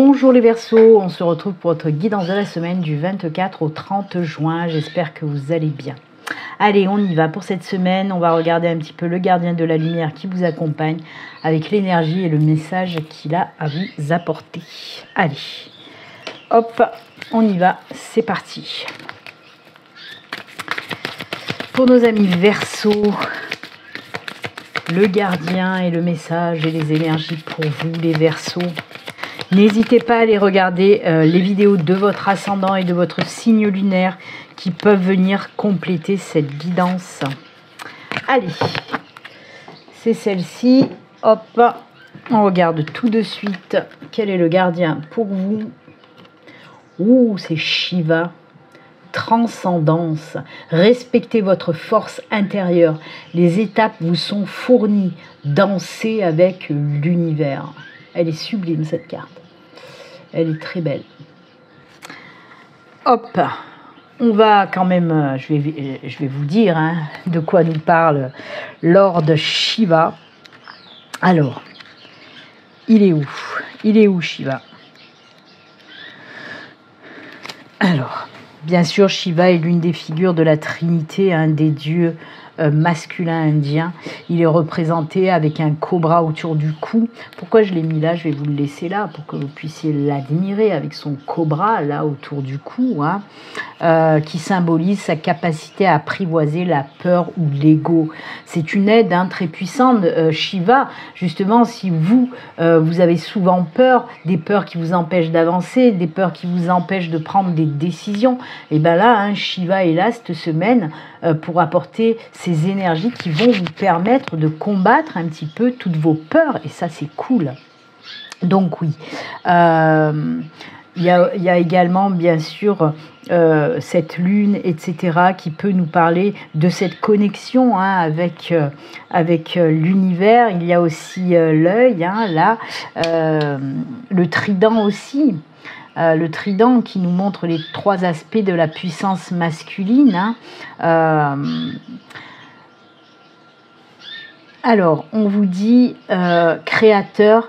Bonjour les Verseaux, on se retrouve pour votre guidance de la semaine du 24 au 30 juin. J'espère que vous allez bien. Allez, on y va pour cette semaine. On va regarder un petit peu le gardien de la lumière qui vous accompagne avec l'énergie et le message qu'il a à vous apporter. Allez, hop, on y va, c'est parti. Pour nos amis Verseaux, le gardien et le message et les énergies pour vous les Verseaux. N'hésitez pas à aller regarder les vidéos de votre ascendant et de votre signe lunaire qui peuvent venir compléter cette guidance. Allez, c'est celle-ci. Hop, on regarde tout de suite quel est le gardien pour vous. Ouh, c'est Shiva. Transcendance. Respectez votre force intérieure. Les étapes vous sont fournies. Dansez avec l'univers. Elle est sublime cette carte. Elle est très belle. Hop, on va quand même, je vais vous dire de quoi nous parle Lord Shiva. Alors, il est où? Il est où Shiva? Alors, bien sûr, Shiva est l'une des figures de la Trinité, un des dieux masculin indien. Il est représenté avec un cobra autour du cou. Pourquoi je l'ai mis là? Je vais vous le laisser là pour que vous puissiez l'admirer avec son cobra là autour du cou, qui symbolise sa capacité à apprivoiser la peur ou l'ego. C'est une aide très puissante. Shiva, justement, si vous avez souvent peur, des peurs qui vous empêchent d'avancer, des peurs qui vous empêchent de prendre des décisions, et bien là, Shiva est là cette semaine pour apporter ces énergies qui vont vous permettre de combattre un petit peu toutes vos peurs, et ça c'est cool. Donc oui, il y a également bien sûr cette lune, etc., qui peut nous parler de cette connexion avec l'univers. Il y a aussi l'œil, là, le trident aussi. Le trident qui nous montre les trois aspects de la puissance masculine. Alors, on vous dit créateur,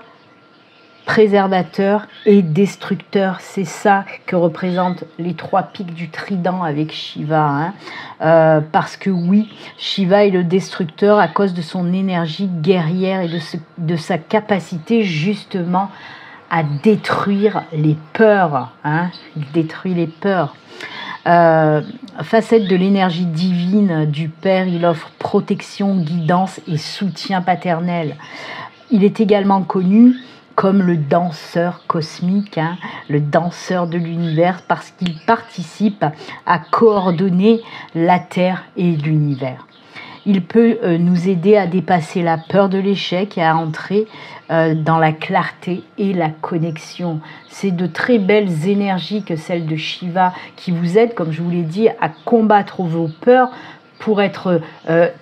préservateur et destructeur. C'est ça que représentent les trois pics du trident avec Shiva. Parce que oui, Shiva est le destructeur à cause de son énergie guerrière et de sa capacité justement à détruire les peurs. Il détruit les peurs. Facette de l'énergie divine du Père, il offre protection, guidance et soutien paternel. Il est également connu comme le danseur cosmique, le danseur de l'univers, parce qu'il participe à coordonner la Terre et l'univers. Il peut nous aider à dépasser la peur de l'échec et à entrer dans la clarté et la connexion. C'est de très belles énergies que celles de Shiva qui vous aident, comme je vous l'ai dit, à combattre vos peurs pour être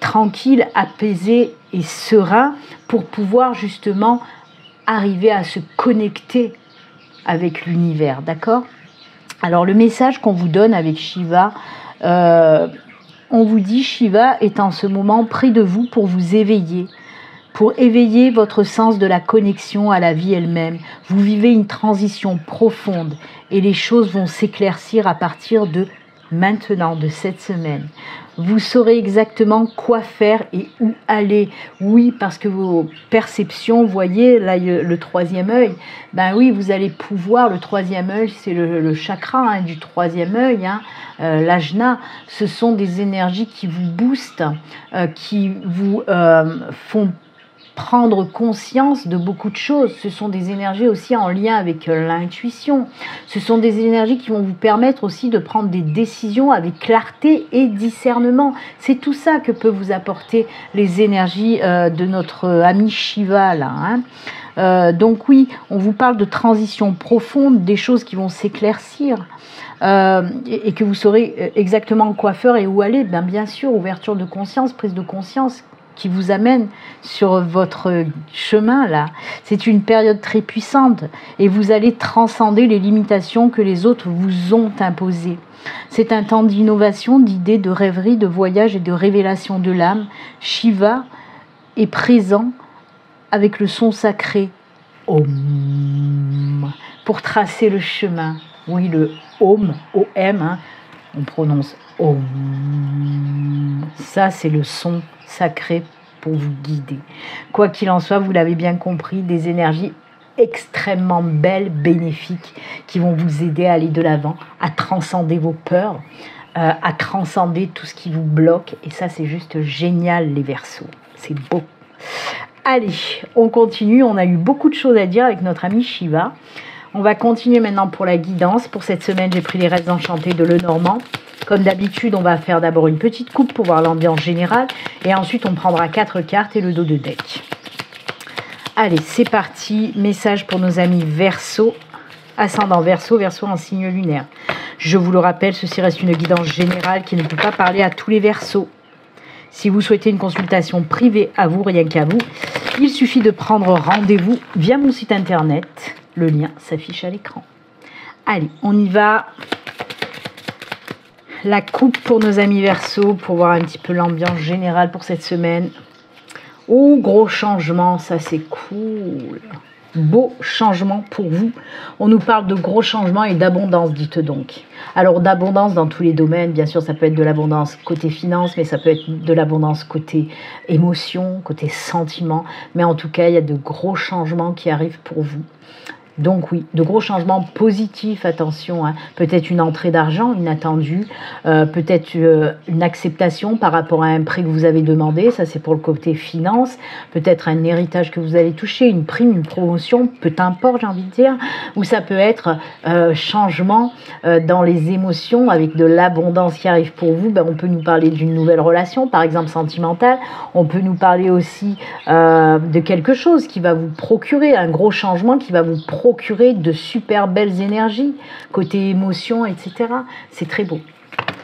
tranquille, apaisé et serein, pour pouvoir justement arriver à se connecter avec l'univers, d'accord? Alors le message qu'on vous donne avec Shiva, on vous dit Shiva est en ce moment près de vous pour vous éveiller, pour éveiller votre sens de la connexion à la vie elle-même. Vous vivez une transition profonde et les choses vont s'éclaircir à partir de maintenant, de cette semaine. Vous saurez exactement quoi faire et où aller. Oui, parce que vos perceptions, vous voyez, là, le troisième œil, ben oui, vous allez pouvoir, le troisième œil, c'est le chakra du troisième œil, l'ajna, ce sont des énergies qui vous boostent, qui vous font prendre conscience de beaucoup de choses. Ce sont des énergies aussi en lien avec l'intuition. Ce sont des énergies qui vont vous permettre aussi de prendre des décisions avec clarté et discernement. C'est tout ça que peut vous apporter les énergies de notre ami Shiva là. Donc oui, on vous parle de transition profonde, des choses qui vont s'éclaircir. Et que vous saurez exactement quoi faire et où aller. Bien sûr, ouverture de conscience, prise de conscience qui vous amène sur votre chemin là. C'est une période très puissante et vous allez transcender les limitations que les autres vous ont imposées. C'est un temps d'innovation, d'idées, de rêverie, de voyage et de révélation de l'âme. Shiva est présent avec le son sacré Om. pour tracer le chemin. Oui, le Om, O-M, hein, on prononce Om. Ça, c'est le son sacré pour vous guider. Quoi qu'il en soit, vous l'avez bien compris, des énergies extrêmement belles, bénéfiques, qui vont vous aider à aller de l'avant, à transcender vos peurs, à transcender tout ce qui vous bloque. Et ça, c'est juste génial, les Verseaux. C'est beau. Allez, on continue. On a eu beaucoup de choses à dire avec notre ami Shiva. On va continuer maintenant pour la guidance. Pour cette semaine, j'ai pris les restes enchantés de Lenormand. Comme d'habitude, on va faire d'abord une petite coupe pour voir l'ambiance générale. Et ensuite, on prendra 4 cartes et le dos de deck. Allez, c'est parti. Message pour nos amis Verseaux. Ascendant Verseau, Verseau en signe lunaire. Je vous le rappelle, ceci reste une guidance générale qui ne peut pas parler à tous les Verseaux. Si vous souhaitez une consultation privée à vous, rien qu'à vous, il suffit de prendre rendez-vous via mon site internet. Le lien s'affiche à l'écran. Allez, on y va. La coupe pour nos amis Verseaux, pour voir un petit peu l'ambiance générale pour cette semaine. Oh, gros changement, ça c'est cool. Beau changement pour vous. On nous parle de gros changements et d'abondance, dites donc. Alors d'abondance dans tous les domaines, bien sûr, ça peut être de l'abondance côté finance, mais ça peut être de l'abondance côté émotion, côté sentiment. Mais en tout cas, il y a de gros changements qui arrivent pour vous. Donc oui, de gros changements positifs, attention, hein. Peut-être une entrée d'argent inattendue, peut-être une acceptation par rapport à un prêt que vous avez demandé, ça c'est pour le côté finance, peut-être un héritage que vous allez toucher, une prime, une promotion, peu importe j'ai envie de dire, ou ça peut être changement dans les émotions avec de l'abondance qui arrive pour vous. Ben, on peut nous parler d'une nouvelle relation, par exemple sentimentale, on peut nous parler aussi de quelque chose qui va vous procurer, un gros changement qui va vous procurer de super belles énergies, côté émotion, etc. C'est très beau.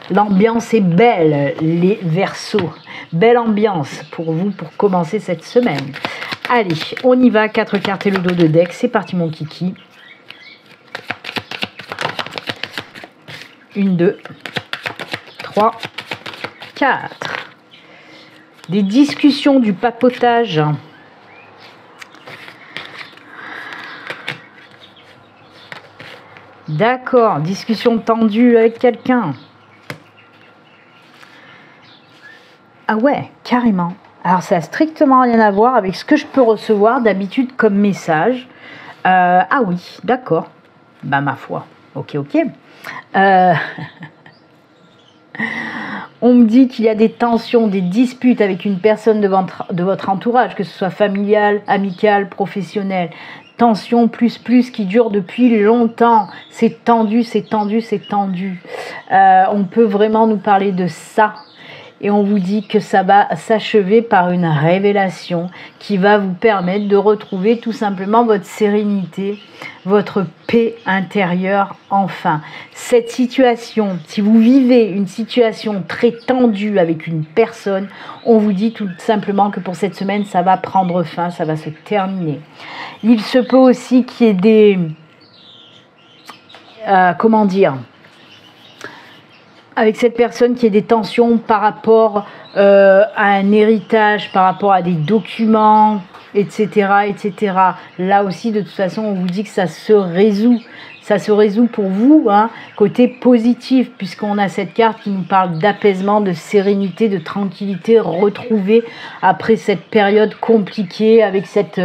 L'ambiance est belle, les Verseaux. Belle ambiance pour vous pour commencer cette semaine. Allez, on y va. 4 cartes et le dos de deck. C'est parti, mon kiki. 1, 2, 3, 4. Des discussions, du papotage. D'accord, discussion tendue avec quelqu'un. Ah ouais, carrément. Alors ça n'a strictement rien à voir avec ce que je peux recevoir d'habitude comme message. Ah oui, d'accord. Bah ma foi. Ok. On me dit qu'il y a des tensions, des disputes avec une personne de votre entourage, que ce soit familial, amical, professionnel. Tension plus qui dure depuis longtemps. C'est tendu. On peut vraiment nous parler de ça. Et on vous dit que ça va s'achever par une révélation qui va vous permettre de retrouver tout simplement votre sérénité, votre paix intérieure enfin. Cette situation, si vous vivez une situation très tendue avec une personne, on vous dit tout simplement que pour cette semaine, ça va prendre fin, ça va se terminer. Il se peut aussi qu'il y ait des... avec cette personne qui ait des tensions par rapport à un héritage, par rapport à des documents, etc. Là aussi, de toute façon, on vous dit que ça se résout. Ça se résout pour vous, hein, côté positif, puisqu'on a cette carte qui nous parle d'apaisement, de sérénité, de tranquillité retrouvée après cette période compliquée avec cette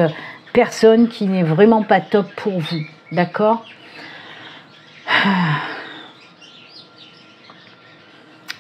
personne qui n'est vraiment pas top pour vous. D'accord ?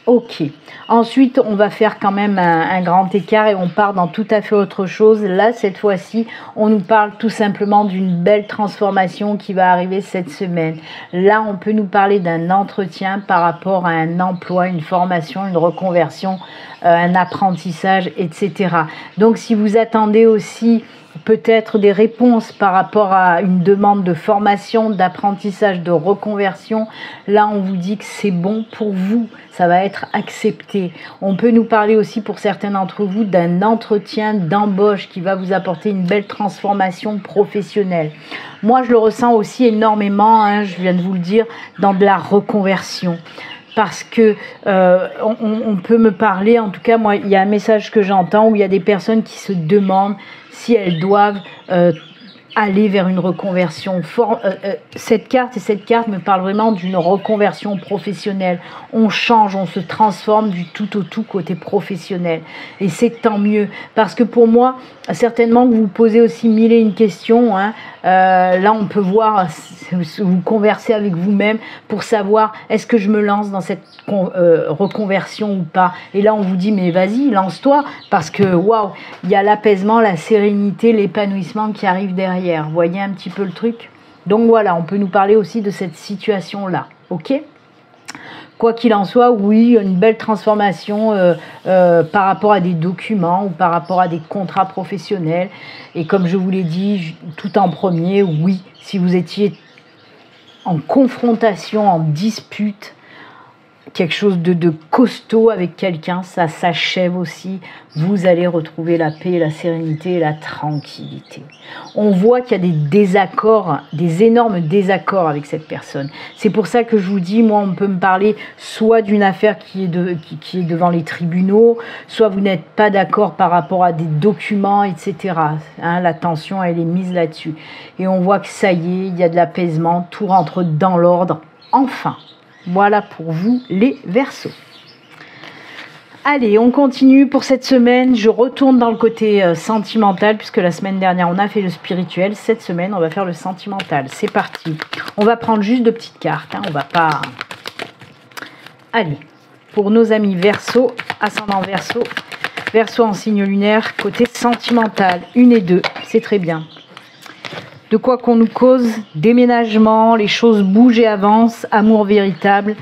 Ok. Ensuite, on va faire quand même un grand écart et on part dans tout à fait autre chose. Là, cette fois-ci, on nous parle tout simplement d'une belle transformation qui va arriver cette semaine. Là, on peut nous parler d'un entretien par rapport à un emploi, une formation, une reconversion, un apprentissage, etc. Donc, si vous attendez aussi peut-être des réponses par rapport à une demande de formation, d'apprentissage, de reconversion, là on vous dit que c'est bon pour vous, ça va être accepté. On peut nous parler aussi pour certains d'entre vous d'un entretien d'embauche qui va vous apporter une belle transformation professionnelle. Moi je le ressens aussi énormément, hein, je viens de vous le dire, dans de la reconversion. Parce que on peut me parler, en tout cas moi il y a un message que j'entends où il y a des personnes qui se demandent si elles doivent aller vers une reconversion. Cette carte me parle vraiment d'une reconversion professionnelle. On change, on se transforme du tout au tout côté professionnel. Et c'est tant mieux. Parce que pour moi, certainement que vous posez aussi mille et une questions. Hein. Là, on peut voir, vous conversez avec vous-même pour savoir est-ce que je me lance dans cette reconversion ou pas. Et là, on vous dit, mais vas-y, lance-toi. Parce que, waouh, il y a l'apaisement, la sérénité, l'épanouissement qui arrive derrière. Vous voyez un petit peu le truc? Donc voilà, on peut nous parler aussi de cette situation-là. Ok? Quoi qu'il en soit, oui, une belle transformation par rapport à des documents ou par rapport à des contrats professionnels. Et comme je vous l'ai dit tout en premier, oui, si vous étiez en confrontation, en dispute, quelque chose de costaud avec quelqu'un, ça s'achève aussi. Vous allez retrouver la paix, la sérénité et la tranquillité. On voit qu'il y a des désaccords, des énormes désaccords avec cette personne. C'est pour ça que je vous dis, moi, on peut me parler soit d'une affaire qui est devant les tribunaux, soit vous n'êtes pas d'accord par rapport à des documents, etc. Hein, la tension, elle est mise là-dessus. Et on voit que ça y est, il y a de l'apaisement, tout rentre dans l'ordre, enfin. Voilà pour vous les Verseaux. Allez, on continue pour cette semaine. Je retourne dans le côté sentimental puisque la semaine dernière, on a fait le spirituel. Cette semaine, on va faire le sentimental. C'est parti. On va prendre juste de petites cartes. Hein. On va pas... Allez, pour nos amis Verseaux, ascendant Verseau, Verseau en signe lunaire, côté sentimental. 1 et 2, c'est très bien. De quoi qu'on nous cause, déménagement, les choses bougent et avancent, amour véritable.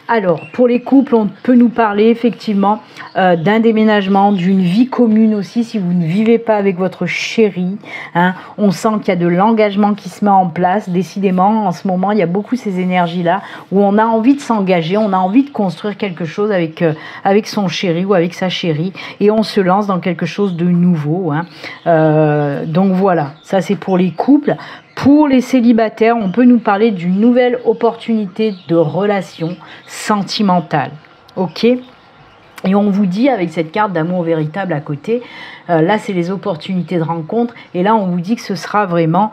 Alors, pour les couples, on peut nous parler effectivement d'un déménagement, d'une vie commune aussi, si vous ne vivez pas avec votre chéri. Hein, on sent qu'il y a de l'engagement qui se met en place. Décidément, en ce moment, il y a beaucoup ces énergies-là où on a envie de s'engager, on a envie de construire quelque chose avec son chéri ou avec sa chérie et on se lance dans quelque chose de nouveau. Hein. Donc voilà, ça c'est pour les couples. Pour les célibataires, on peut nous parler d'une nouvelle opportunité de relation sentimentale. Ok ? Et on vous dit avec cette carte d'amour véritable à côté, là c'est les opportunités de rencontre, et là on vous dit que ce sera vraiment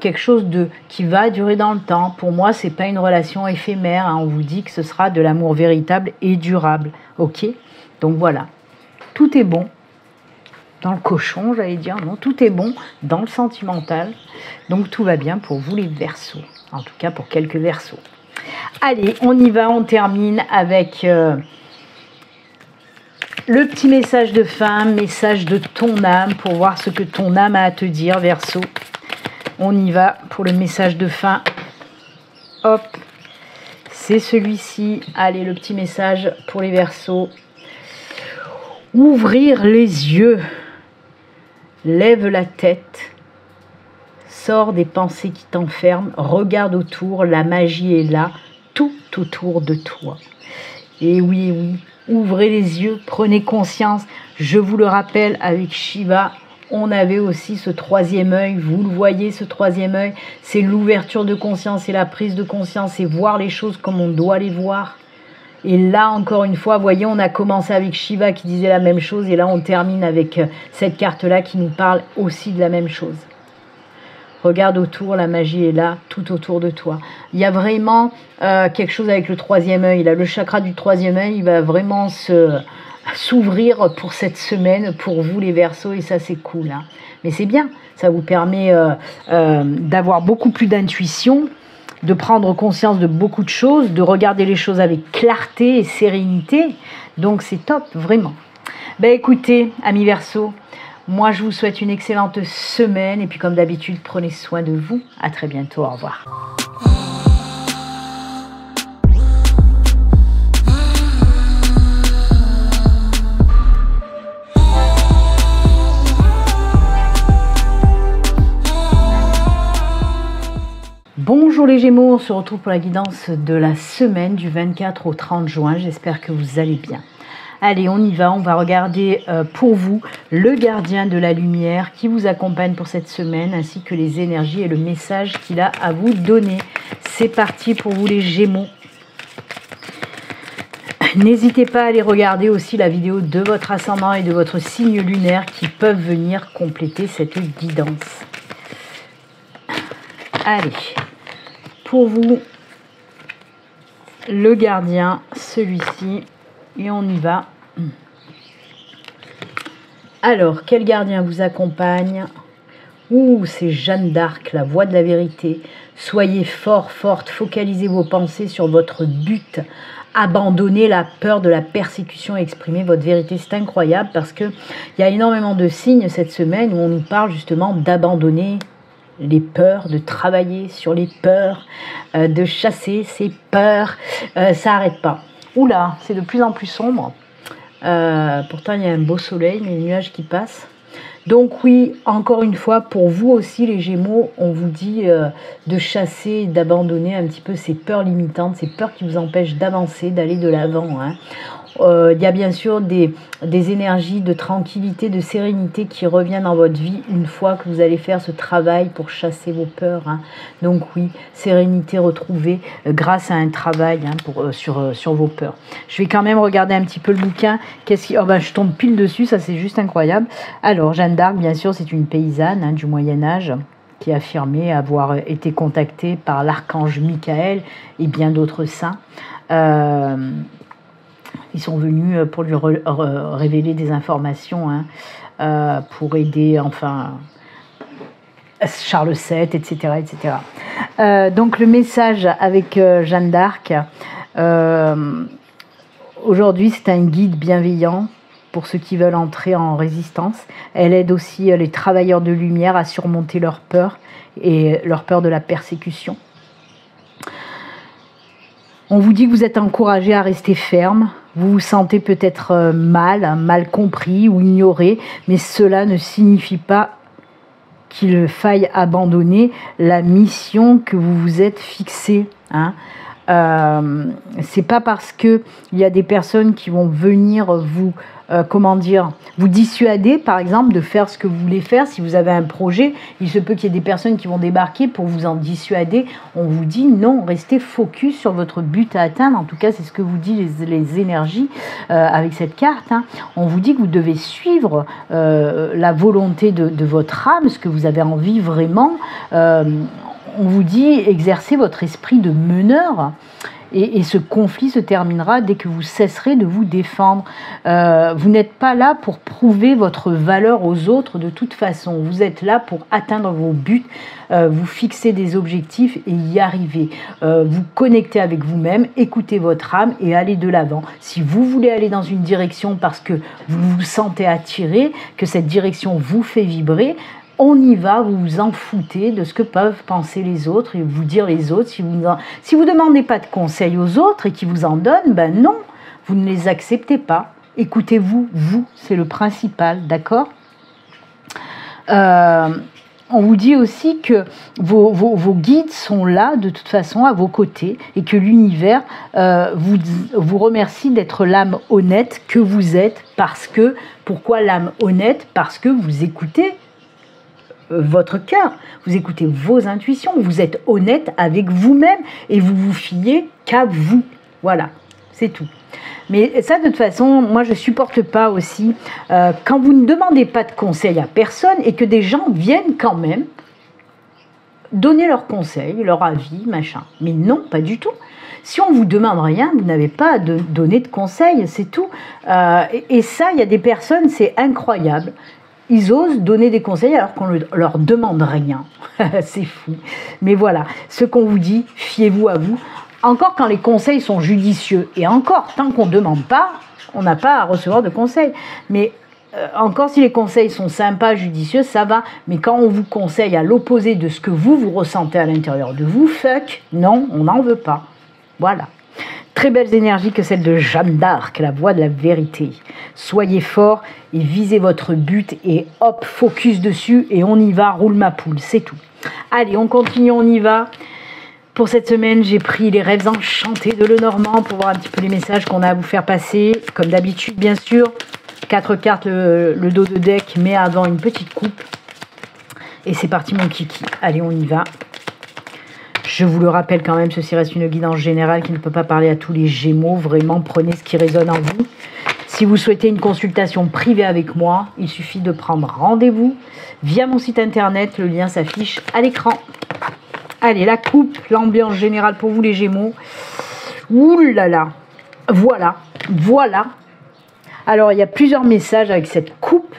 quelque chose qui va durer dans le temps. Pour moi, c'est pas une relation éphémère, hein. On vous dit que ce sera de l'amour véritable et durable. Ok ? Donc voilà, tout est bon. Dans le cochon, j'allais dire, non, tout est bon dans le sentimental, donc tout va bien pour vous les Verseaux, en tout cas pour quelques Verseaux. Allez, on y va, on termine avec le petit message de fin, message de ton âme, pour voir ce que ton âme a à te dire, Verseau. On y va pour le message de fin, hop, c'est celui-ci, allez, le petit message pour les Verseaux. Ouvrir les yeux. Lève la tête, sors des pensées qui t'enferment, regarde autour, la magie est là, tout autour de toi. Et oui, ouvrez les yeux, prenez conscience. Je vous le rappelle, avec Shiva, on avait aussi ce troisième œil. Vous le voyez, ce troisième œil, c'est l'ouverture de conscience, c'est la prise de conscience, c'est voir les choses comme on doit les voir. Et là, encore une fois, vous voyez, on a commencé avec Shiva qui disait la même chose. Et là, on termine avec cette carte-là qui nous parle aussi de la même chose. Regarde autour, la magie est là, tout autour de toi. Il y a vraiment quelque chose avec le troisième œil. Là, le chakra du troisième œil, il va vraiment s'ouvrir pour cette semaine, pour vous les Verseaux. Et ça, c'est cool. Hein. Mais c'est bien, ça vous permet d'avoir beaucoup plus d'intuition, de prendre conscience de beaucoup de choses, de regarder les choses avec clarté et sérénité. Donc c'est top, vraiment. Ben écoutez, amis Verseaux, moi je vous souhaite une excellente semaine et puis comme d'habitude, prenez soin de vous. À très bientôt, au revoir. Bonjour les Gémeaux, on se retrouve pour la guidance de la semaine du 24 au 30 juin. J'espère que vous allez bien. Allez, on y va, on va regarder pour vous le gardien de la lumière qui vous accompagne pour cette semaine, ainsi que les énergies et le message qu'il a à vous donner. C'est parti pour vous les Gémeaux. N'hésitez pas à aller regarder aussi la vidéo de votre ascendant et de votre signe lunaire qui peuvent venir compléter cette guidance. Allez, pour vous, le gardien, celui-ci, et on y va. Alors, quel gardien vous accompagne? Ouh, c'est Jeanne d'Arc, la voix de la vérité. Soyez fort, forte, focalisez vos pensées sur votre but. Abandonnez la peur de la persécution et exprimez votre vérité. C'est incroyable parce qu'il y a énormément de signes cette semaine où on nous parle justement d'abandonner les peurs, de travailler sur les peurs, de chasser ces peurs. Ça n'arrête pas. Oula, c'est de plus en plus sombre. Pourtant, il y a un beau soleil, mais les nuages qui passent. Donc oui, encore une fois, pour vous aussi les Gémeaux, on vous dit de chasser, d'abandonner un petit peu ces peurs limitantes, ces peurs qui vous empêchent d'avancer, d'aller de l'avant. Hein. Il y a bien sûr des énergies de tranquillité, de sérénité qui reviennent dans votre vie une fois que vous allez faire ce travail pour chasser vos peurs. Hein. Donc oui, sérénité retrouvée grâce à un travail sur vos peurs. Je vais quand même regarder un petit peu le bouquin. Je tombe pile dessus, ça c'est juste incroyable. Alors, Jeanne d'Arc, bien sûr, c'est une paysanne du Moyen-Âge qui a affirmé avoir été contactée par l'archange Michael et bien d'autres saints. Ils sont venus pour lui révéler des informations, pour aider, Charles VII, etc. etc. Donc le message avec Jeanne d'Arc, aujourd'hui c'est un guide bienveillant pour ceux qui veulent entrer en résistance. Elle aide aussi les travailleurs de lumière à surmonter leur peur et leur peur de la persécution. On vous dit que vous êtes encouragé à rester ferme. Vous vous sentez peut-être mal compris ou ignoré, mais cela ne signifie pas qu'il faille abandonner la mission que vous vous êtes fixée. Hein. C'est pas parce que il y a des personnes qui vont venir vous vous dissuader, par exemple, de faire ce que vous voulez faire. Si vous avez un projet, il se peut qu'il y ait des personnes qui vont débarquer pour vous en dissuader. On vous dit non, restez focus sur votre but à atteindre. En tout cas, c'est ce que vous disent les énergies avec cette carte. Hein. On vous dit que vous devez suivre la volonté de votre âme, ce que vous avez envie vraiment. On vous dit exercez votre esprit de meneur. Et ce conflit se terminera dès que vous cesserez de vous défendre. Vous n'êtes pas là pour prouver votre valeur aux autres de toute façon. Vous êtes là pour atteindre vos buts, vous fixer des objectifs et y arriver. Vous connecter avec vous-même, écoutez votre âme et allez de l'avant. Si vous voulez aller dans une direction parce que vous vous sentez attiré, que cette direction vous fait vibrer, on y va, vous vous en foutez de ce que peuvent penser les autres et vous dire les autres. Si vous demandez pas de conseils aux autres et qu'ils vous en donnent, ben non, vous ne les acceptez pas. Écoutez-vous, c'est le principal, d'accord ? On vous dit aussi que vos guides sont là de toute façon à vos côtés et que l'univers vous remercie d'être l'âme honnête que vous êtes pourquoi l'âme honnête ? Parce que vous écoutez votre cœur, vous écoutez vos intuitions, vous êtes honnête avec vous-même et vous vous fiez qu'à vous. Voilà, c'est tout. Mais ça, de toute façon, moi, je ne supporte pas aussi quand vous ne demandez pas de conseils à personne et que des gens viennent quand même donner leurs conseils, leur avis, machin. Mais non, pas du tout. Si on ne vous demande rien, vous n'avez pas à donner de conseils, c'est tout. Et ça, il y a des personnes, c'est incroyable. Ils osent donner des conseils alors qu'on ne leur demande rien. C'est fou. Mais voilà, ce qu'on vous dit, fiez-vous à vous. Encore quand les conseils sont judicieux. Et encore, tant qu'on ne demande pas, on n'a pas à recevoir de conseils. Mais encore si les conseils sont sympas, judicieux, ça va. Mais quand on vous conseille à l'opposé de ce que vous ressentez à l'intérieur de vous, non, on n'en veut pas. Voilà. Très belles énergies que celle de Jeanne d'Arc, la voix de la vérité. Soyez forts et visez votre but et hop, focus dessus et on y va, roule ma poule, c'est tout. Allez, on continue, on y va. Pour cette semaine, j'ai pris les rêves enchantés de Lenormand pour voir un petit peu les messages qu'on a à vous faire passer. Comme d'habitude, bien sûr, 4 cartes, le dos de deck, mais avant une petite coupe. Et c'est parti mon kiki. Allez, on y va. Je vous le rappelle quand même, ceci reste une guidance générale qui ne peut pas parler à tous les Gémeaux. Vraiment, prenez ce qui résonne en vous. Si vous souhaitez une consultation privée avec moi, il suffit de prendre rendez-vous via mon site internet. Le lien s'affiche à l'écran. Allez, la coupe, l'ambiance générale pour vous les Gémeaux. Ouh là là, voilà, voilà. Alors, il y a plusieurs messages avec cette coupe,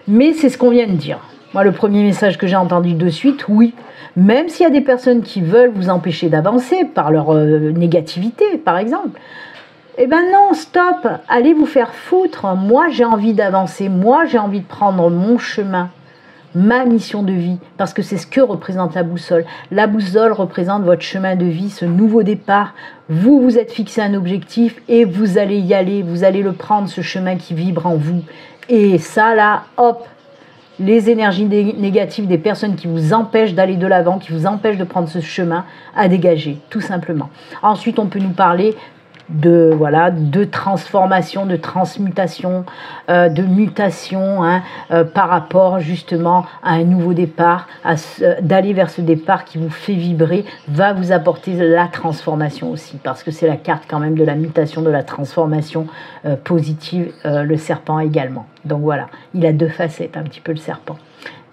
mais c'est ce qu'on vient de dire. Moi, le premier message que j'ai entendu de suite, oui, même s'il y a des personnes qui veulent vous empêcher d'avancer par leur négativité, par exemple, eh ben non, stop, allez vous faire foutre. Moi, j'ai envie d'avancer, moi, j'ai envie de prendre mon chemin, ma mission de vie, parce que c'est ce que représente la boussole. La boussole représente votre chemin de vie, ce nouveau départ. Vous vous êtes fixé un objectif et vous allez y aller, vous allez le prendre, ce chemin qui vibre en vous. Et ça, là, hop, les énergies négatives des personnes qui vous empêchent d'aller de l'avant, qui vous empêchent de prendre ce chemin, à dégager, tout simplement. Ensuite, on peut nous parler de transformation, de transmutation, de mutation, par rapport justement à un nouveau départ, d'aller vers ce départ qui vous fait vibrer, va vous apporter la transformation aussi, parce que c'est la carte quand même de la mutation, de la transformation positive, le serpent également. Donc voilà, il a deux facettes un petit peu le serpent.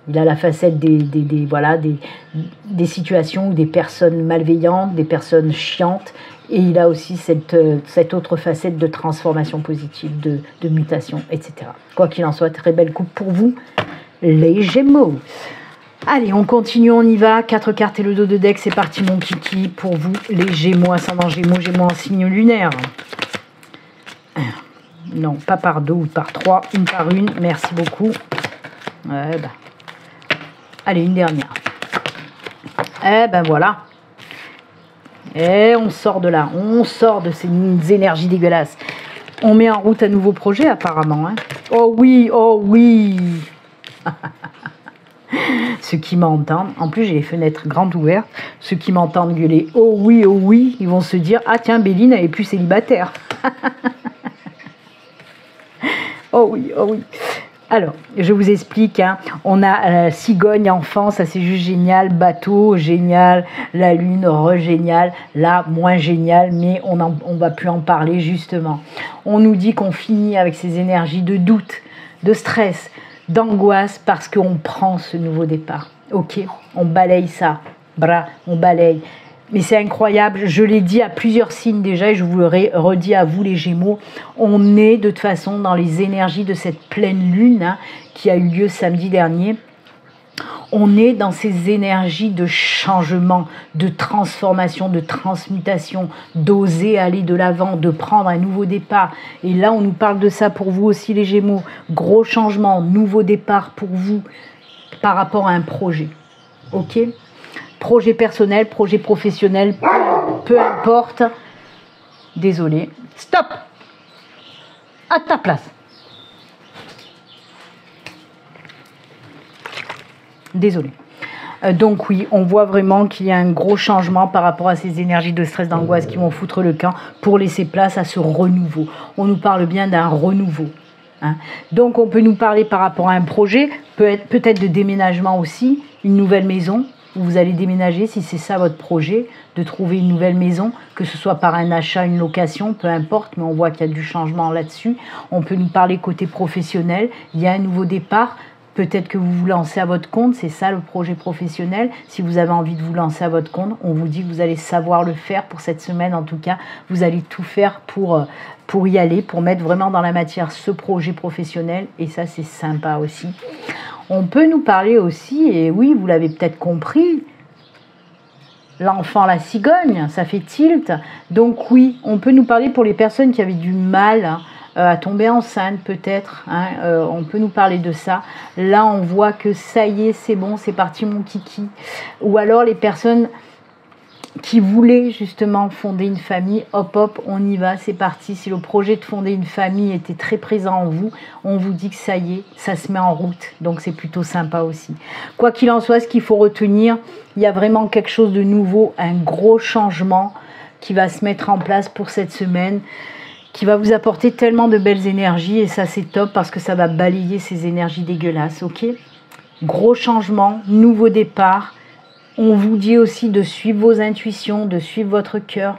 Il a la facette des situations ou des personnes malveillantes, des personnes chiantes, et il a aussi cette autre facette de transformation positive, de mutation, etc. Quoi qu'il en soit, très belle coupe pour vous, les Gémeaux. Allez, on continue, on y va. 4 cartes et le dos de deck, c'est parti mon kiki. Pour vous, les Gémeaux, ascendant Gémeaux, Gémeaux en signe lunaire. Non, pas par 2 ou par 3, une par une, merci beaucoup. Ouais, bah. Allez, une dernière. Eh ben voilà. Et on sort de là, on sort de ces énergies dégueulasses. On met en route un nouveau projet apparemment. Hein. Oh oui. Ceux qui m'entendent, en plus j'ai les fenêtres grandes ouvertes, ceux qui m'entendent gueuler oh oui, ils vont se dire ah tiens, Béline elle est plus célibataire. Oh oui. Alors, je vous explique, on a cigogne, enfant, ça c'est juste génial, bateau, génial, la lune, génial, là, moins génial, mais on va plus en parler justement. On nous dit qu'on finit avec ces énergies de doute, de stress, d'angoisse, parce qu'on prend ce nouveau départ. Ok, on balaye ça, on balaye. Mais c'est incroyable, je l'ai dit à plusieurs signes déjà et je vous le redis à vous les Gémeaux, on est de toute façon dans les énergies de cette pleine lune qui a eu lieu samedi dernier. On est dans ces énergies de changement, de transformation, de transmutation, d'oser aller de l'avant, de prendre un nouveau départ. Et là, on nous parle de ça pour vous aussi les Gémeaux. Gros changement, nouveau départ pour vous par rapport à un projet. Ok ? Projet personnel, projet professionnel, peu importe. Désolé. Stop! À ta place. Désolé. Donc oui, on voit vraiment qu'il y a un gros changement par rapport à ces énergies de stress, d'angoisse qui vont foutre le camp pour laisser place à ce renouveau. On nous parle bien d'un renouveau. Donc on peut nous parler par rapport à un projet, peut-être de déménagement aussi, une nouvelle maison, où vous allez déménager, si c'est ça votre projet, de trouver une nouvelle maison, que ce soit par un achat, une location, peu importe, mais on voit qu'il y a du changement là-dessus. On peut nous parler côté professionnel, il y a un nouveau départ, peut-être que vous vous lancez à votre compte, c'est ça le projet professionnel. Si vous avez envie de vous lancer à votre compte, on vous dit que vous allez savoir le faire pour cette semaine, en tout cas, vous allez tout faire pour y aller, pour mettre vraiment dans la matière ce projet professionnel, et ça c'est sympa aussi. On peut nous parler aussi, et oui, vous l'avez peut-être compris, l'enfant, la cigogne, ça fait tilt. Donc oui, on peut nous parler pour les personnes qui avaient du mal à tomber enceinte peut-être. On peut nous parler de ça. Là, on voit que ça y est, c'est bon, c'est parti mon kiki. Ou alors les personnes qui voulaient justement fonder une famille, hop, on y va, c'est parti. Si le projet de fonder une famille était très présent en vous, on vous dit que ça y est, ça se met en route. Donc c'est plutôt sympa aussi. Quoi qu'il en soit, ce qu'il faut retenir, il y a vraiment quelque chose de nouveau, un gros changement qui va se mettre en place pour cette semaine, qui va vous apporter tellement de belles énergies, et ça c'est top parce que ça va balayer ces énergies dégueulasses, ok ? Gros changement, nouveau départ. On vous dit aussi de suivre vos intuitions, de suivre votre cœur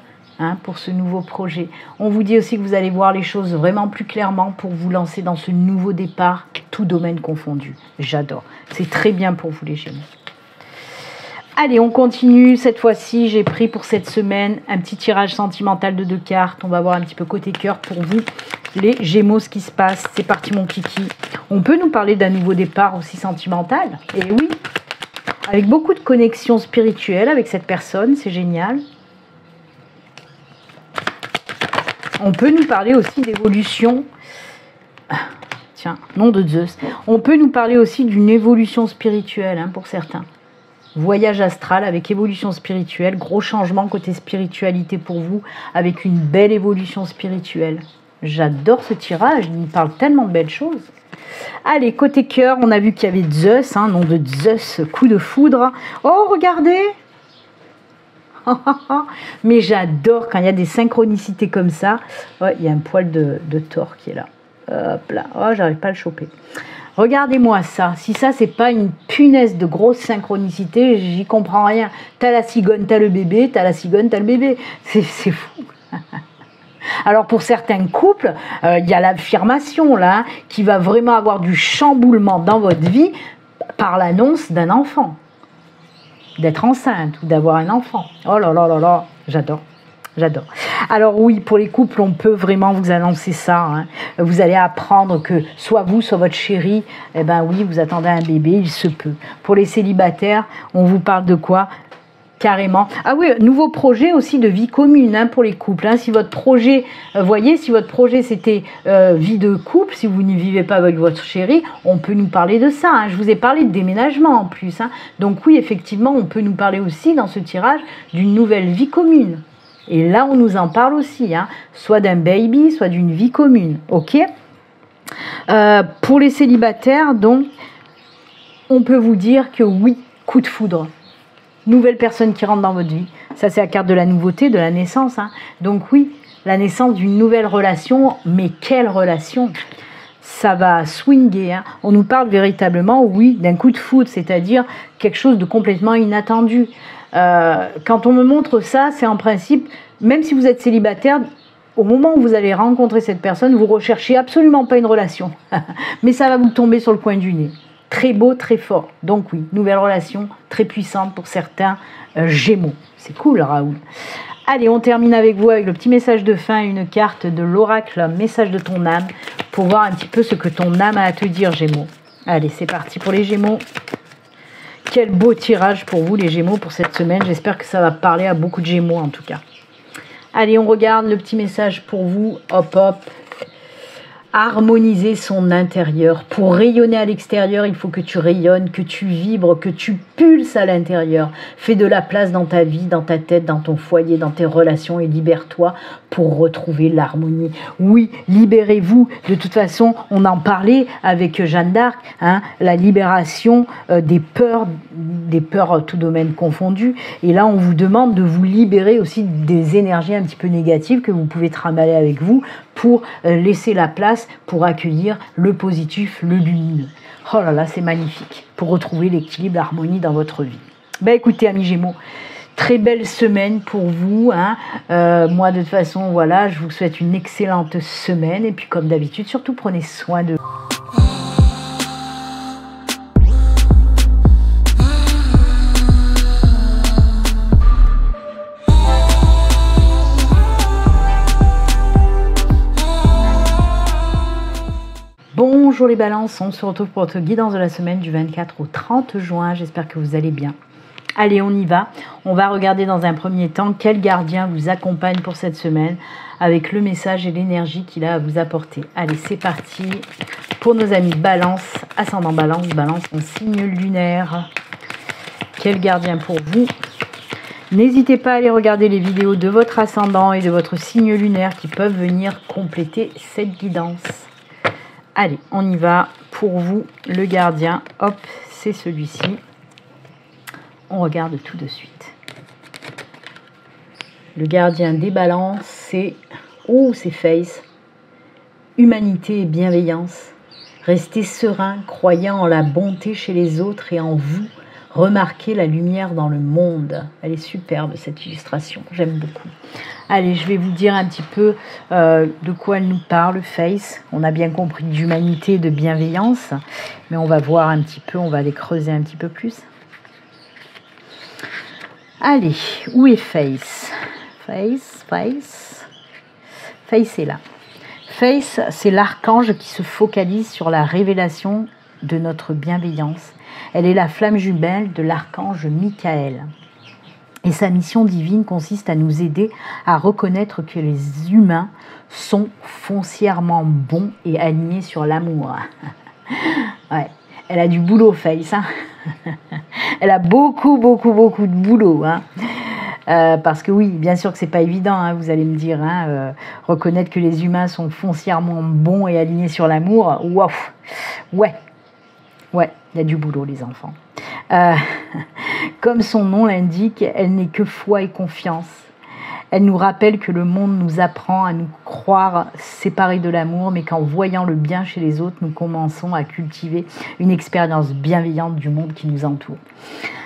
pour ce nouveau projet. On vous dit aussi que vous allez voir les choses vraiment plus clairement pour vous lancer dans ce nouveau départ, tout domaine confondu. J'adore. C'est très bien pour vous les Gémeaux. Allez, on continue. Cette fois-ci, j'ai pris pour cette semaine un petit tirage sentimental de 2 cartes. On va voir un petit peu côté cœur pour vous, les Gémeaux, ce qui se passe. C'est parti, mon kiki. On peut nous parler d'un nouveau départ aussi sentimental. Et oui, avec beaucoup de connexions spirituelles avec cette personne. C'est génial. On peut nous parler aussi d'évolution. Tiens, nom de Zeus. On peut nous parler aussi d'une évolution spirituelle hein, pour certains. Voyage astral avec évolution spirituelle, gros changement côté spiritualité pour vous, avec une belle évolution spirituelle. J'adore ce tirage, il me parle tellement de belles choses. Allez, côté cœur, on a vu qu'il y avait Zeus, hein, nom de Zeus, coup de foudre. Oh, regardez. Mais j'adore quand il y a des synchronicités comme ça. Oh, il y a un poil de Thor qui est là. Hop là, oh, j'arrive pas à le choper. Regardez-moi ça, si ça c'est pas une punaise de grosse synchronicité, j'y comprends rien. T'as la cigogne, t'as le bébé, t'as la cigogne, t'as le bébé. C'est fou. Alors pour certains couples, il y a l'affirmation là, hein, qui va vraiment avoir du chamboulement dans votre vie par l'annonce d'un enfant. D'être enceinte ou d'avoir un enfant. Oh là là là là, j'adore. J'adore. Alors oui, pour les couples, on peut vraiment vous annoncer ça. Hein. Vous allez apprendre que soit vous, soit votre chéri, eh ben oui, vous attendez un bébé, il se peut. Pour les célibataires, on vous parle de quoi ? Carrément. Ah oui, nouveau projet aussi de vie commune hein, pour les couples. Hein. Si votre projet, voyez, si votre projet c'était vie de couple, si vous ne vivez pas avec votre chéri, on peut nous parler de ça. Hein. Je vous ai parlé de déménagement en plus. Hein. Donc oui, effectivement, on peut nous parler aussi dans ce tirage d'une nouvelle vie commune. Et là, on nous en parle aussi, hein, soit d'un baby, soit d'une vie commune, ok ? Pour les célibataires, donc, on peut vous dire que oui, coup de foudre. Nouvelle personne qui rentre dans votre vie. Ça, c'est la carte de la nouveauté, de la naissance. Hein. Donc oui, la naissance d'une nouvelle relation, mais quelle relation ? Ça va swinguer. Hein. On nous parle véritablement, oui, d'un coup de foudre, c'est-à-dire quelque chose de complètement inattendu. Quand on me montre ça, c'est en principe, même si vous êtes célibataire, au moment où vous allez rencontrer cette personne, vous recherchez absolument pas une relation. Mais ça va vous tomber sur le coin du nez. Très beau, très fort. Donc oui, nouvelle relation, très puissante pour certains Gémeaux. C'est cool, Raoul. Allez, on termine avec vous avec le petit message de fin, une carte de l'oracle, message de ton âme, pour voir un petit peu ce que ton âme a à te dire, Gémeaux. Allez, c'est parti pour les Gémeaux. Quel beau tirage pour vous les Gémeaux pour cette semaine. J'espère que ça va parler à beaucoup de Gémeaux en tout cas. Allez, on regarde le petit message pour vous. Hop hop. Harmoniser son intérieur. Pour rayonner à l'extérieur, il faut que tu rayonnes, que tu vibres, que tu pulses à l'intérieur. Fais de la place dans ta vie, dans ta tête, dans ton foyer, dans tes relations et libère-toi pour retrouver l'harmonie. Oui, libérez-vous. De toute façon, on en parlait avec Jeanne d'Arc, hein, la libération des peurs tout domaine confondu. Et là, on vous demande de vous libérer aussi des énergies un petit peu négatives que vous pouvez trimballer avec vous pour laisser la place pour accueillir le positif, le lumineux. Oh là là, c'est magnifique pour retrouver l'équilibre, l'harmonie dans votre vie. Ben écoutez, amis Gémeaux, très belle semaine pour vous. Hein. Moi, de toute façon, voilà, je vous souhaite une excellente semaine. Et puis, comme d'habitude, surtout prenez soin de vous. Bonjour les balances, on se retrouve pour votre guidance de la semaine du 24 au 30 juin. J'espère que vous allez bien. Allez, on y va. On va regarder dans un premier temps quel gardien vous accompagne pour cette semaine avec le message et l'énergie qu'il a à vous apporter. Allez, c'est parti pour nos amis balance, ascendant balance, balance en signe lunaire. Quel gardien pour vous ? N'hésitez pas à aller regarder les vidéos de votre ascendant et de votre signe lunaire qui peuvent venir compléter cette guidance. Allez, on y va pour vous, le gardien. Hop, c'est celui-ci. On regarde tout de suite. Le gardien des balances, c'est... Oh, c'est Face. Humanité et bienveillance. Restez serein, croyant en la bonté chez les autres et en vous. Remarquez la lumière dans le monde. Elle est superbe, cette illustration. J'aime beaucoup. Allez, je vais vous dire un petit peu de quoi elle nous parle, Face. On a bien compris d'humanité et de bienveillance. Mais on va voir un petit peu, on va aller creuser un petit peu plus. Allez, où est Face? Face est là. Face, c'est l'archange qui se focalise sur la révélation de notre bienveillance. Elle est la flamme jumelle de l'archange Michael. Et sa mission divine consiste à nous aider à reconnaître que les humains sont foncièrement bons et alignés sur l'amour. Ouais, elle a du boulot, Face. Hein. Elle a beaucoup de boulot. Hein. Parce que oui, bien sûr que c'est pas évident, hein, vous allez me dire, hein, reconnaître que les humains sont foncièrement bons et alignés sur l'amour. Waouh, ouais, il y a du boulot, les enfants. Comme son nom l'indique, elle n'est que foi et confiance. Elle nous rappelle que le monde nous apprend à nous croire séparés de l'amour, mais qu'en voyant le bien chez les autres, nous commençons à cultiver une expérience bienveillante du monde qui nous entoure.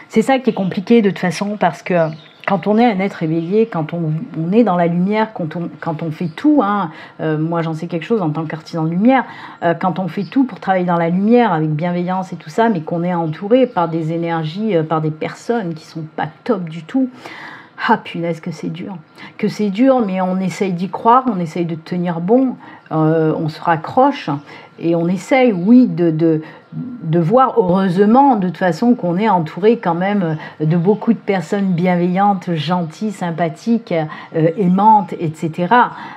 C'est ça qui est compliqué de toute façon, parce que quand on est un être éveillé, quand on est dans la lumière, quand on fait tout, hein, moi j'en sais quelque chose en tant qu'artisan de lumière, quand on fait tout pour travailler dans la lumière avec bienveillance et tout ça, mais qu'on est entouré par des énergies, par des personnes qui sont pas top du tout, ah punaise que c'est dur. Que c'est dur, mais on essaye d'y croire, on essaye de tenir bon, on se raccroche et on essaye, oui, de voir, heureusement, de toute façon, qu'on est entouré quand même de beaucoup de personnes bienveillantes, gentilles, sympathiques, aimantes, etc.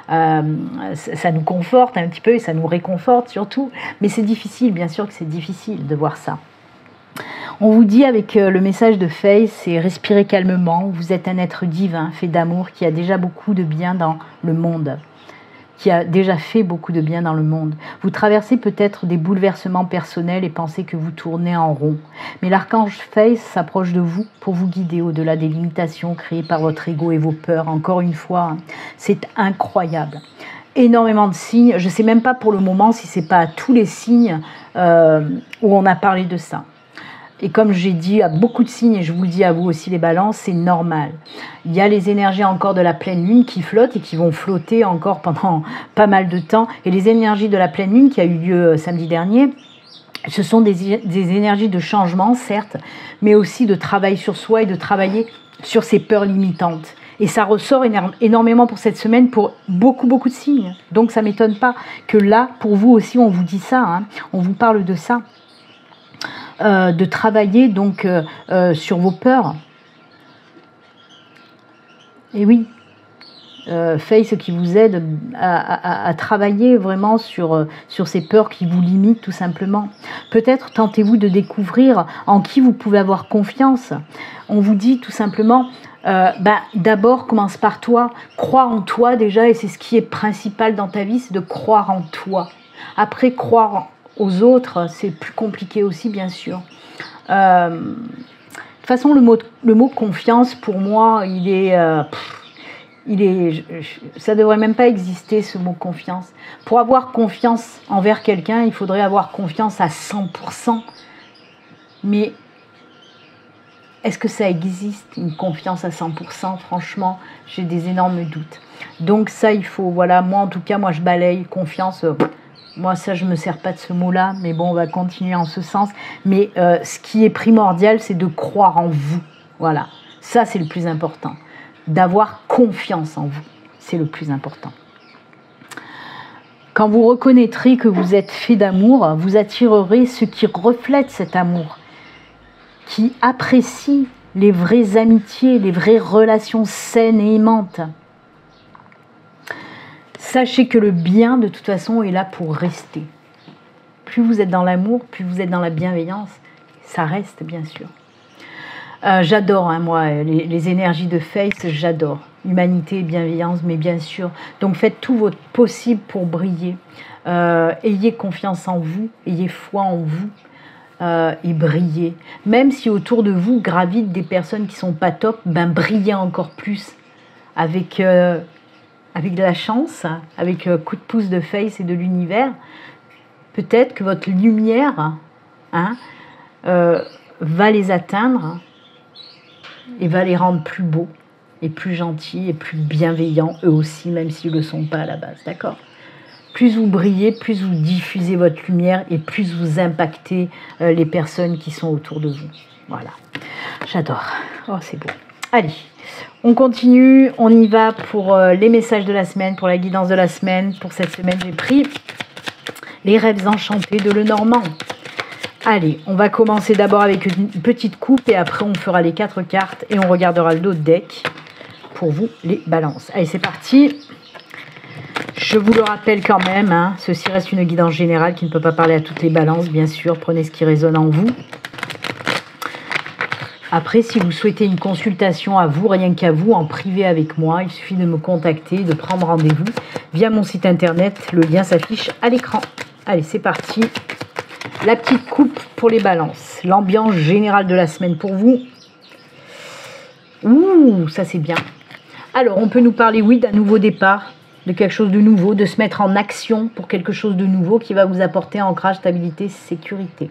Ça nous conforte un petit peu et ça nous réconforte surtout. Mais c'est difficile, bien sûr que c'est difficile de voir ça. On vous dit avec le message de Face, c'est respirer calmement. Vous êtes un être divin, fait d'amour, qui a déjà beaucoup de bien dans le monde. Qui a déjà fait beaucoup de bien dans le monde. Vous traversez peut-être des bouleversements personnels et pensez que vous tournez en rond. Mais l'archange Face s'approche de vous pour vous guider au-delà des limitations créées par votre ego et vos peurs. Encore une fois, c'est incroyable. Énormément de signes. Je ne sais même pas pour le moment si ce n'est pas tous les signes où on a parlé de ça. Et comme j'ai dit à beaucoup de signes, et je vous le dis à vous aussi les balances, c'est normal. Il y a les énergies encore de la pleine lune qui flottent et qui vont flotter encore pendant pas mal de temps. Et les énergies de la pleine lune qui a eu lieu samedi dernier, ce sont des énergies de changement, certes, mais aussi de travail sur soi et de travailler sur ses peurs limitantes. Et ça ressort énormément pour cette semaine pour beaucoup de signes. Donc ça ne m'étonne pas que là, pour vous aussi, on vous dit ça, hein, on vous parle de ça. De travailler donc sur vos peurs. Et oui, Face qui vous aide à travailler vraiment sur ces peurs qui vous limitent tout simplement. Peut-être tentez-vous de découvrir en qui vous pouvez avoir confiance. On vous dit tout simplement, d'abord commence par toi, crois en toi déjà, et c'est ce qui est principal dans ta vie, c'est de croire en toi. Après, croire aux autres, c'est plus compliqué aussi, bien sûr. De toute façon, le mot confiance, pour moi, ça devrait même pas exister, ce mot confiance. Pour avoir confiance envers quelqu'un, il faudrait avoir confiance à 100%. Mais est-ce que ça existe, une confiance à 100%? Franchement, j'ai des énormes doutes. Donc ça, il faut, voilà, moi en tout cas, moi je balaye confiance. Moi, ça, je ne me sers pas de ce mot-là, mais bon, on va continuer en ce sens. Mais ce qui est primordial, c'est de croire en vous. Voilà, ça, c'est le plus important. D'avoir confiance en vous, c'est le plus important. Quand vous reconnaîtrez que vous êtes fait d'amour, vous attirerez ceux qui reflètent cet amour, qui apprécient les vraies amitiés, les vraies relations saines et aimantes. Sachez que le bien, de toute façon, est là pour rester. Plus vous êtes dans l'amour, plus vous êtes dans la bienveillance, ça reste, bien sûr. J'adore, hein, moi, les énergies de Face, j'adore. Humanité et bienveillance, mais bien sûr. Donc, faites tout votre possible pour briller. Ayez confiance en vous, ayez foi en vous et brillez. Même si autour de vous gravitent des personnes qui ne sont pas top, brillez encore plus avec de la chance, avec un coup de pouce de Face et de l'univers. Peut-être que votre lumière va les atteindre et va les rendre plus beaux et plus gentils et plus bienveillants eux aussi, même s'ils ne le sont pas à la base, d'accord? Plus vous brillez, plus vous diffusez votre lumière et plus vous impactez les personnes qui sont autour de vous. Voilà, j'adore. Oh, c'est beau. Allez, on continue, on y va pour les messages de la semaine, pour la guidance de la semaine. Pour cette semaine, j'ai pris les rêves enchantés de Lenormand. Allez, on va commencer d'abord avec une petite coupe et après on fera les 4 cartes et on regardera l'autre deck pour vous les balances. Allez, c'est parti. Je vous le rappelle quand même, hein, ceci reste une guidance générale qui ne peut pas parler à toutes les balances, bien sûr. Prenez ce qui résonne en vous. Après, si vous souhaitez une consultation à vous, rien qu'à vous, en privé avec moi, il suffit de me contacter, de prendre rendez-vous via mon site internet. Le lien s'affiche à l'écran. Allez, c'est parti. La petite coupe pour les balances. L'ambiance générale de la semaine pour vous. Ouh, ça c'est bien. Alors, on peut nous parler, oui, d'un nouveau départ, de quelque chose de nouveau, de se mettre en action pour quelque chose de nouveau qui va vous apporter ancrage, stabilité, sécurité.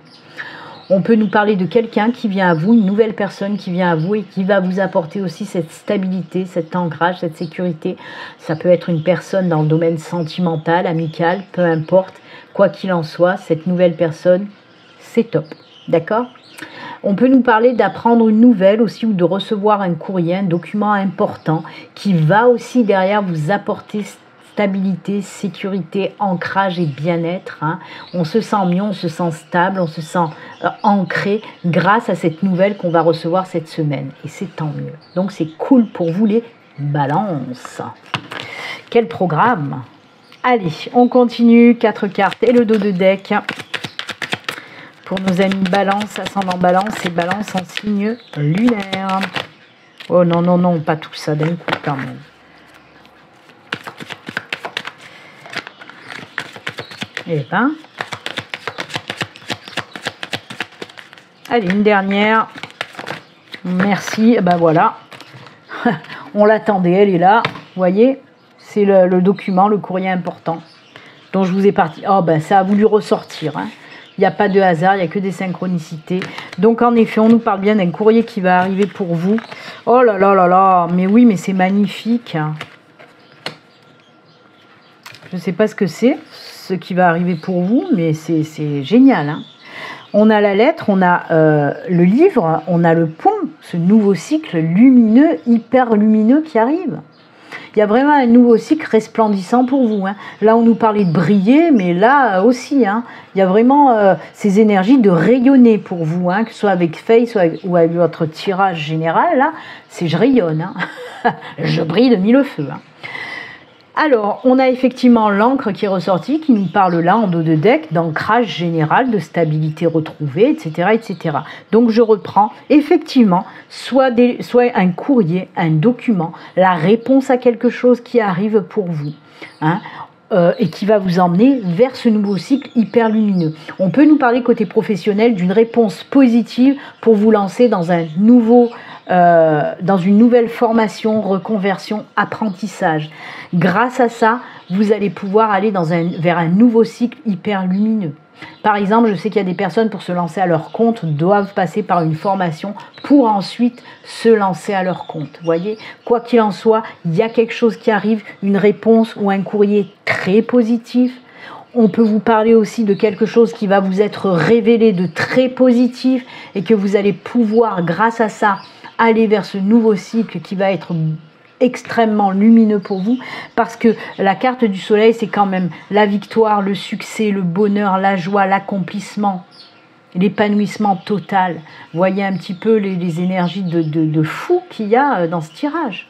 On peut nous parler de quelqu'un qui vient à vous, une nouvelle personne qui vient à vous et qui va vous apporter aussi cette stabilité, cet ancrage, cette sécurité. Ça peut être une personne dans le domaine sentimental, amical, peu importe. Quoi qu'il en soit, cette nouvelle personne, c'est top. D'accord ? On peut nous parler d'apprendre une nouvelle aussi ou de recevoir un courrier, un document important qui va aussi derrière vous apporter stabilité, sécurité, ancrage et bien-être. Hein. On se sent mieux, on se sent stable, on se sent ancré grâce à cette nouvelle qu'on va recevoir cette semaine. Et c'est tant mieux. Donc c'est cool pour vous les balances. Quel programme! Allez, on continue. 4 cartes et le dos de deck. Pour nos amis balance, ascendant balance et balance en signe lunaire. Oh non, non, non, pas tout ça d'un coup quand même. Et ben. Allez, une dernière. Merci. Ben voilà. On l'attendait, elle est là. Vous voyez, c'est le document, le courrier important dont je vous ai parti. Oh ben ça a voulu ressortir. Hein. Il n'y a pas de hasard, il n'y a que des synchronicités. Donc en effet, on nous parle bien d'un courrier qui va arriver pour vous. Oh là là là là, mais oui, mais c'est magnifique. Je ne sais pas ce que c'est, ce qui va arriver pour vous, mais c'est génial. Hein. On a la lettre, on a le livre, on a le pont, ce nouveau cycle lumineux, hyper lumineux qui arrive. Il y a vraiment un nouveau cycle resplendissant pour vous. Hein. Là, on nous parlait de briller, mais là aussi, hein, il y a vraiment ces énergies de rayonner pour vous, hein, que ce soit avec Faye ou avec votre tirage général. Là, c'est je rayonne. Hein. Je brille de mille feux. Hein. Alors, on a effectivement l'encre qui est ressortie, qui nous parle là en dos de deck d'ancrage général, de stabilité retrouvée, etc., etc. Donc, je reprends effectivement soit un courrier, un document, la réponse à quelque chose qui arrive pour vous, hein, et qui va vous emmener vers ce nouveau cycle hyper lumineux. On peut nous parler côté professionnel d'une réponse positive pour vous lancer dans un dans une nouvelle formation, reconversion, apprentissage. Grâce à ça, vous allez pouvoir aller vers un nouveau cycle hyper lumineux. Par exemple, je sais qu'il y a des personnes pour se lancer à leur compte doivent passer par une formation pour ensuite se lancer à leur compte. Vous voyez, quoi qu'il en soit, il y a quelque chose qui arrive, une réponse ou un courrier très positif. On peut vous parler aussi de quelque chose qui va vous être révélé de très positif et que vous allez pouvoir, grâce à ça, aller vers ce nouveau cycle qui va être extrêmement lumineux pour vous, parce que la carte du soleil, c'est quand même la victoire, le succès, le bonheur, la joie, l'accomplissement, l'épanouissement total. Vous voyez un petit peu les énergies de fou qu'il y a dans ce tirage.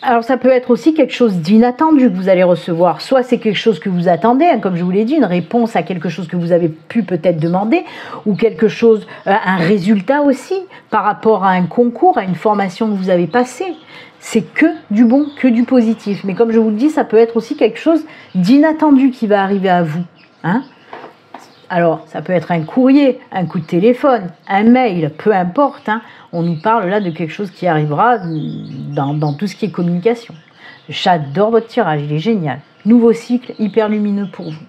Alors ça peut être aussi quelque chose d'inattendu que vous allez recevoir. Soit c'est quelque chose que vous attendez, hein, comme je vous l'ai dit, une réponse à quelque chose que vous avez pu peut-être demander, ou quelque chose, un résultat aussi, par rapport à un concours, à une formation que vous avez passée. C'est que du bon, que du positif. Mais comme je vous le dis, ça peut être aussi quelque chose d'inattendu qui va arriver à vous. Hein ? Alors, ça peut être un courrier, un coup de téléphone, un mail, peu importe. Hein. On nous parle là de quelque chose qui arrivera dans tout ce qui est communication. J'adore votre tirage, il est génial. Nouveau cycle, hyper lumineux pour vous.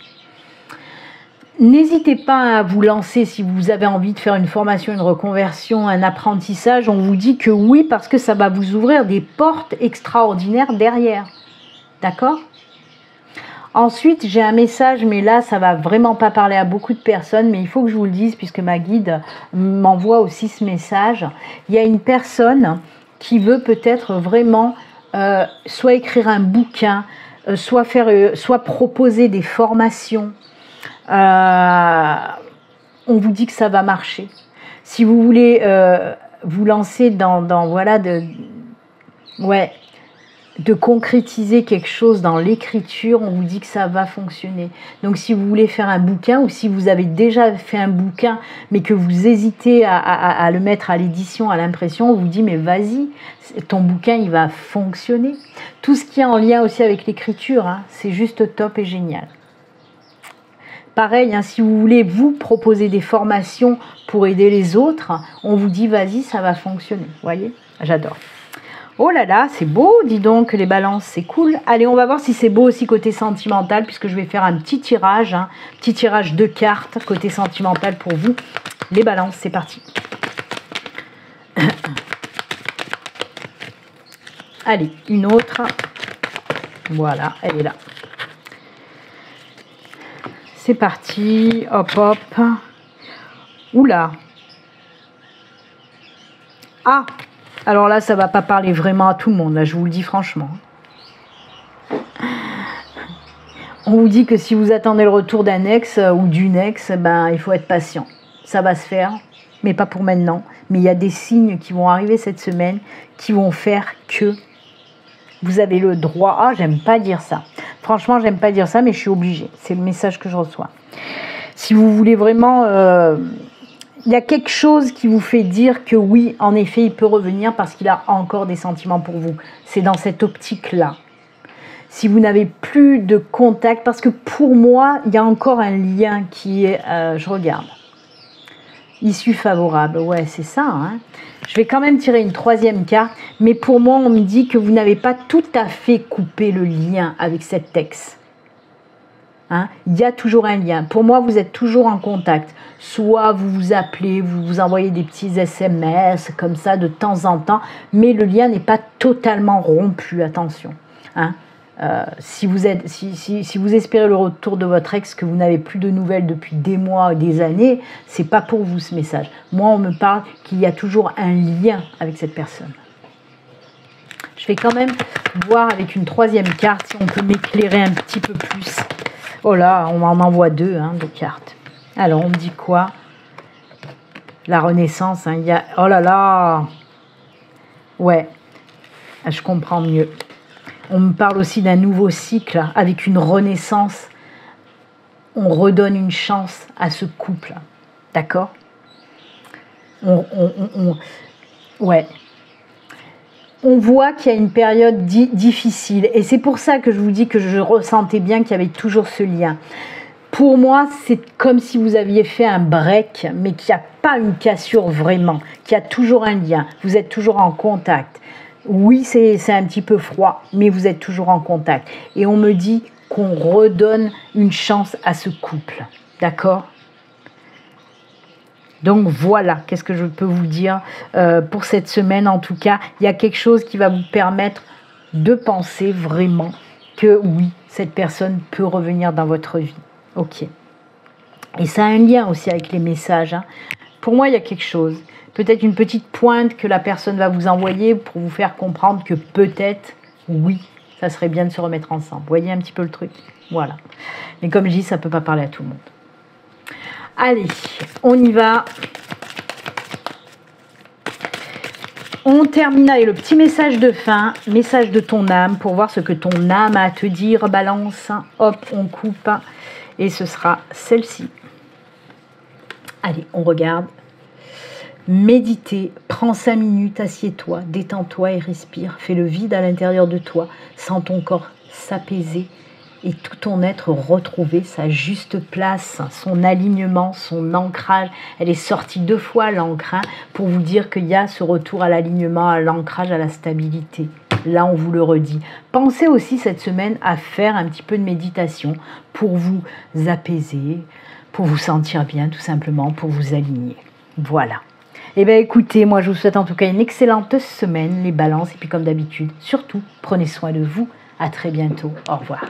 N'hésitez pas à vous lancer si vous avez envie de faire une formation, une reconversion, un apprentissage. On vous dit que oui, parce que ça va vous ouvrir des portes extraordinaires derrière. D'accord ? Ensuite, j'ai un message, mais là, ça va vraiment pas parler à beaucoup de personnes, mais il faut que je vous le dise, puisque ma guide m'envoie aussi ce message. Il y a une personne qui veut peut-être vraiment soit écrire un bouquin, soit proposer des formations. On vous dit que ça va marcher. Si vous voulez vous lancer dans voilà, de concrétiser quelque chose dans l'écriture, on vous dit que ça va fonctionner. Donc si vous voulez faire un bouquin, ou si vous avez déjà fait un bouquin mais que vous hésitez à le mettre à l'édition, à l'impression, on vous dit mais vas-y, ton bouquin il va fonctionner. Tout ce qui est en lien aussi avec l'écriture, hein, c'est juste top et génial. Pareil, hein, si vous voulez vous proposer des formations pour aider les autres, on vous dit vas-y, ça va fonctionner. Vous voyez, j'adore. Oh là là, c'est beau, dis donc, les balances, c'est cool. Allez, on va voir si c'est beau aussi côté sentimental, puisque je vais faire un petit tirage, hein, petit tirage de cartes côté sentimental pour vous. Les balances, c'est parti. Allez, une autre. Voilà, elle est là. C'est parti, hop hop. Oula. Ah, alors là, ça va pas parler vraiment à tout le monde, là, je vous le dis franchement. On vous dit que si vous attendez le retour d'un ex ou d'une ex, ben, il faut être patient. Ça va se faire, mais pas pour maintenant. Mais il y a des signes qui vont arriver cette semaine qui vont faire que vous avez le droit. Ah, j'aime pas dire ça. Franchement, j'aime pas dire ça, mais je suis obligée. C'est le message que je reçois. Si vous voulez vraiment... il y a quelque chose qui vous fait dire que oui, en effet, il peut revenir parce qu'il a encore des sentiments pour vous. C'est dans cette optique-là. Si vous n'avez plus de contact, parce que pour moi, il y a encore un lien qui est... je regarde. Issue favorable, ouais, c'est ça. Hein. Je vais quand même tirer une troisième carte, mais pour moi, on me dit que vous n'avez pas tout à fait coupé le lien avec cet ex. Hein, il y a toujours un lien. Pour moi, vous êtes toujours en contact. Soit vous vous appelez, vous vous envoyez des petits SMS comme ça de temps en temps, mais le lien n'est pas totalement rompu, attention. Hein. Si vous espérez le retour de votre ex, que vous n'avez plus de nouvelles depuis des mois, des années, c'est pas pour vous ce message. Moi, on me parle qu'il y a toujours un lien avec cette personne. Je vais quand même voir avec une troisième carte si on peut m'éclairer un petit peu plus. Oh là, on m'en envoie deux, hein, de cartes. Alors, on me dit quoi? La renaissance, hein, il y a... Oh là là! Ouais, je comprends mieux. On me parle aussi d'un nouveau cycle avec une renaissance. On redonne une chance à ce couple. D'accord? Ouais. On voit qu'il y a une période difficile. Et c'est pour ça que je vous dis que je ressentais bien qu'il y avait toujours ce lien. Pour moi, c'est comme si vous aviez fait un break, mais qu'il n'y a pas une cassure vraiment, qu'il y a toujours un lien. Vous êtes toujours en contact. Oui, c'est un petit peu froid, mais vous êtes toujours en contact. Et on me dit qu'on redonne une chance à ce couple. D'accord ? Donc voilà, qu'est-ce que je peux vous dire pour cette semaine en tout cas. Il y a quelque chose qui va vous permettre de penser vraiment que oui, cette personne peut revenir dans votre vie. Ok. Et ça a un lien aussi avec les messages. Hein. Pour moi, il y a quelque chose. Peut-être une petite pointe que la personne va vous envoyer pour vous faire comprendre que peut-être, oui, ça serait bien de se remettre ensemble. Vous voyez un petit peu le truc? Voilà. Mais comme je dis, ça ne peut pas parler à tout le monde. Allez, on y va. On termine avec le petit message de fin, message de ton âme, pour voir ce que ton âme a à te dire. Balance, hop, on coupe. Et ce sera celle-ci. Allez, on regarde. Méditer, prends 5 minutes, assieds-toi, détends-toi et respire. Fais le vide à l'intérieur de toi. Sens ton corps s'apaiser et tout ton être retrouver sa juste place, son alignement, son ancrage. Elle est sortie 2 fois, l'encre, pour vous dire qu'il y a ce retour à l'alignement, à l'ancrage, à la stabilité. Là, on vous le redit. Pensez aussi cette semaine à faire un petit peu de méditation pour vous apaiser, pour vous sentir bien, tout simplement, pour vous aligner. Voilà. Eh bien, écoutez, moi, je vous souhaite en tout cas une excellente semaine, les balances. Et puis, comme d'habitude, surtout, prenez soin de vous. À très bientôt. Au revoir.